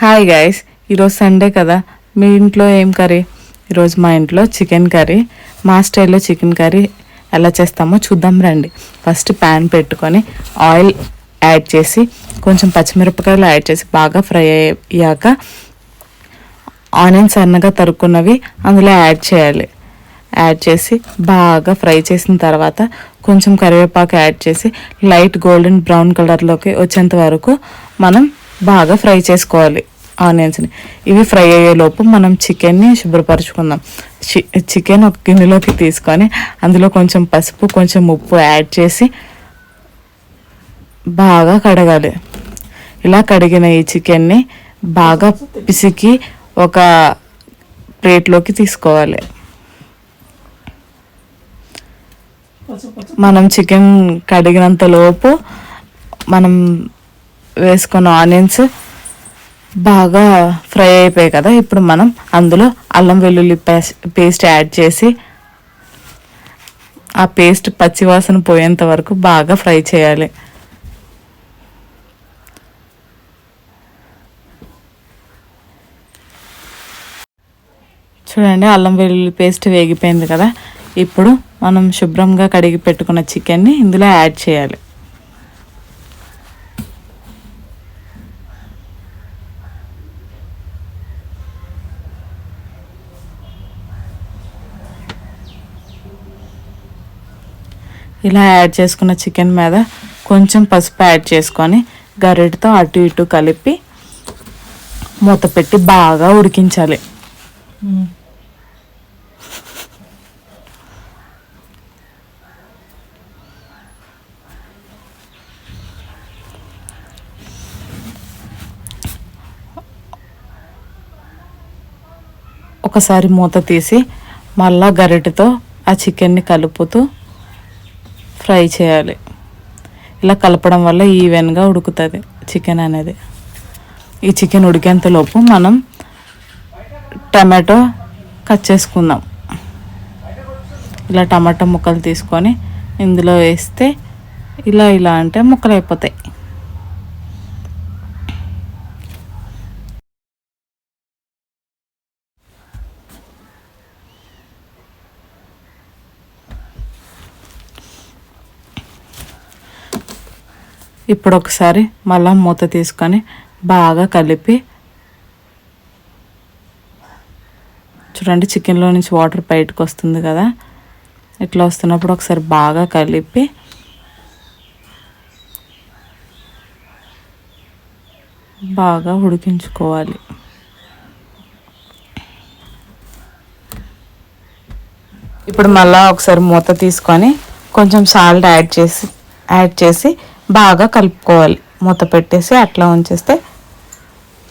Hi guys, ఈరోజు Sunday కదా. మీ ఇంట్లో ఏం కర్రీ? ఈరోజు మా ఇంట్లో చికెన్ కర్రీ. మా స్టైల్లో చికెన్ కర్రీ ఎలా చేస్తామో చూద్దాం రండి. ఫస్ట్ ప్యాన్ పెట్టుకొని ఆయిల్ యాడ్ చేసి కొంచెం పచ్చిమిరపకాయలు యాడ్ చేసి బాగా ఫ్రై అయ్యాక ఆనియన్స్ సన్నగా తరుక్కున్నవి అందులో యాడ్ చేయాలి. యాడ్ చేసి బాగా ఫ్రై చేసిన తర్వాత కొంచెం కరివేపాకు యాడ్ చేసి లైట్ గోల్డెన్ బ్రౌన్ కలర్లోకి వచ్చేంత వరకు మనం బాగా ఫ్రై చేసుకోవాలి ఆనియన్స్ని. ఇవి ఫ్రై అయ్యేలోపు మనం చికెన్ని శుభ్రపరచుకుందాం. చికెన్ ఒక గిన్నెలోకి తీసుకొని అందులో కొంచెం పసుపు కొంచెం ఉప్పు యాడ్ చేసి బాగా కడగాలి. ఇలా కడిగిన ఈ చికెన్ని బాగా పిసికి ఒక ప్లేట్లోకి తీసుకోవాలి. మనం చికెన్ కడిగినంత లోపు మనం వేసుకున్న ఆనియన్స్ బాగా ఫ్రై అయిపోయాయి కదా. ఇప్పుడు మనం అందులో అల్లం వెల్లుల్లి పేస్ట్ యాడ్ చేసి ఆ పేస్ట్ పచ్చివాసన పోయేంత వరకు బాగా ఫ్రై చేయాలి. చూడండి, అల్లం వెల్లుల్లి పేస్ట్ వేగిపోయింది కదా. ఇప్పుడు మనం శుభ్రంగా కడిగి పెట్టుకున్న చికెన్ని ఇందులో యాడ్ చేయాలి. ఇలా యాడ్ చేసుకున్న చికెన్ మీద కొంచెం పసుపు యాడ్ చేసుకొని గరిటెతో అటు ఇటు కలిపి మూత పెట్టి బాగా ఉడికించాలి. ఒకసారి మూత తీసి మళ్ళా గరిటెతో ఆ చికెన్ని కలుపుతూ ఫ్రై చేయాలి. ఇలా కలపడం వల్ల ఈవెన్గా ఉడుకుతుంది చికెన్ అనేది. ఈ చికెన్ ఉడికేంతలోపు మనం టమాటో కట్ చేసుకుందాం. ఇలా టమాటో ముక్కలు తీసుకొని ఇందులో వేస్తే ఇలా అంటే ముక్కలు అయిపోతాయి. ఇప్పుడు ఒకసారి మళ్ళీ మూత తీసుకొని బాగా కలిపి చూడండి, చికెన్లో నుంచి వాటర్ బయటకు వస్తుంది కదా. ఇట్లా వస్తున్నప్పుడు ఒకసారి బాగా కలిపి బాగా ఉడికించుకోవాలి. ఇప్పుడు మళ్ళీ ఒకసారి మూత తీసుకొని కొంచెం సాల్ట్ యాడ్ చేసి బాగా కలుపుకోవాలి. మూత పెట్టేసి అట్లా ఉంచేస్తే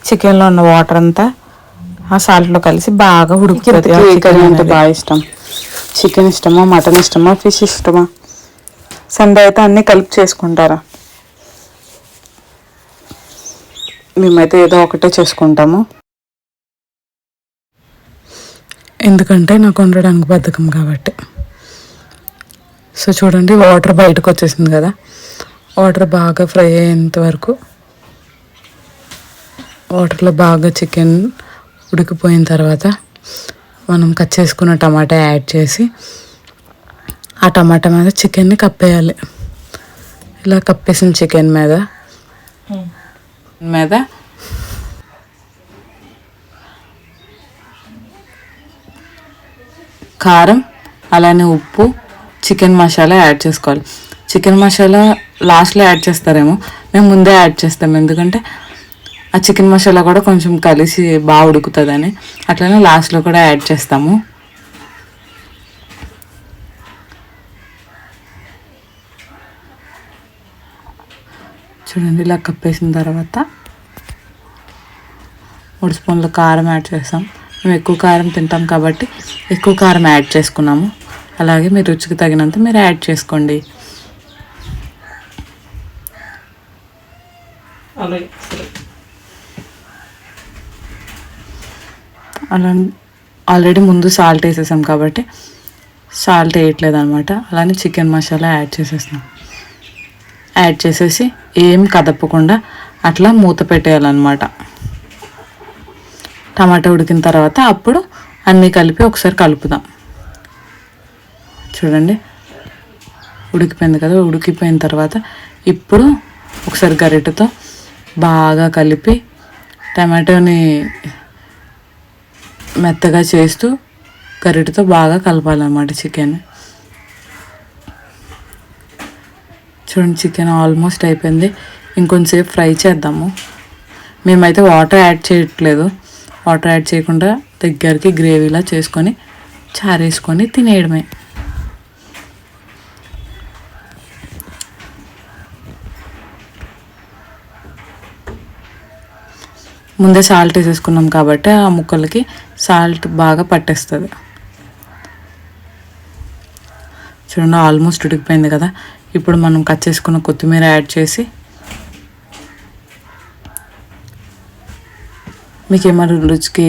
చికెన్లో ఉన్న వాటర్ అంతా ఆ సాల్ట్లో కలిసి బాగా ఉడుకుతుంది. చికెన్ అంటే బాగా ఇష్టం. చికెన్ ఇష్టమా, మటన్ ఇష్టమా, ఫిష్ ఇష్టమా? సండే అయితే అన్నీ కలిపి చేసుకుంటారా? మేమైతే ఏదో ఒకటే చేసుకుంటాము. ఎందుకంటే నాకు వండడానికి బద్ధకం కాబట్టి. సో చూడండి, వాటర్ బయటకు వచ్చేసింది కదా. వాటర్ బాగా ఫ్రై అయ్యేంత వరకు వాటర్లో బాగా చికెన్ ఉడికిపోయిన తర్వాత మనం కట్ చేసుకున్న టమాటా యాడ్ చేసి ఆ టమాటా మీద చికెన్ని కప్పేయాలి. ఇలా కప్పేసిన చికెన్ మీద కారం అలానే ఉప్పు చికెన్ మసాలా యాడ్ చేసుకోవాలి. చికెన్ మసాలా లాస్ట్లో యాడ్ చేస్తారేమో, మేము ముందే యాడ్ చేస్తాము. ఎందుకంటే ఆ చికెన్ మసాలా కూడా కొంచెం కలిసి బాగా ఉడుకుతుందని అట్లనే లాస్ట్లో కూడా యాడ్ చేస్తాము. చూడండి, ఇలా కప్పేసిన తర్వాత 3 స్పూన్ల కారం యాడ్ చేస్తాం. మేము ఎక్కువ కారం తింటాం కాబట్టి ఎక్కువ కారం యాడ్ చేసుకున్నాము. అలాగే మీ రుచికి తగినంత మీరు యాడ్ చేసుకోండి. అలా ఆల్రెడీ ముందు సాల్ట్ వేసేసాం కాబట్టి సాల్ట్ వేయట్లేదు అనమాట. అలానే చికెన్ మసాలా యాడ్ చేసేస్తాం. యాడ్ చేసేసి ఏం కదపకుండా అట్లా మూత పెట్టేయాలన్నమాట. టమాటా ఉడికిన తర్వాత అప్పుడు అన్నీ కలిపి ఒకసారి కలుపుదాం. చూడండి ఉడికిపోయింది కదా. ఉడికిపోయిన తర్వాత ఇప్పుడు ఒకసారి గరిటెతో బాగా కలిపి టమాటోని మెత్తగా చేస్తూ గరిటెతో బాగా కలపాలన్నమాట చికెన్. చూడండి చికెన్ ఆల్మోస్ట్ అయిపోయింది. ఇంకొంచెంసేపు ఫ్రై చేద్దాము. మేమైతే వాటర్ యాడ్ చేయట్లేదు. వాటర్ యాడ్ చేయకుండా దగ్గరికి గ్రేవీలా చేసుకొని చారేసుకొని తినేయడమే. ముందే సాల్ట్ వేసేసుకున్నాం కాబట్టి ఆ ముక్కలకి సాల్ట్ బాగా పట్టేస్తుంది. చూడండి ఆల్మోస్ట్ ఉడికిపోయింది కదా. ఇప్పుడు మనం కట్ చేసుకున్న కొత్తిమీర యాడ్ చేసి మీకు ఏమైనా రుచికి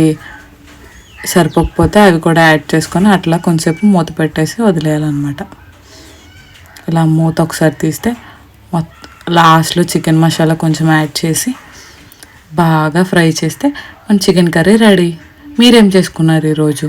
సరిపోకపోతే అవి కూడా యాడ్ చేసుకొని అట్లా కొంచెంసేపు మూత పెట్టేసి వదిలేయాలన్నమాట. ఇలా మూత ఒకసారి తీస్తే లాస్ట్లో చికెన్ మసాలా కొంచెం యాడ్ చేసి బాగా ఫ్రై చేస్తే మన చికెన్ కర్రీ రెడీ. మీరేం చేసుకున్నారు ఈరోజు?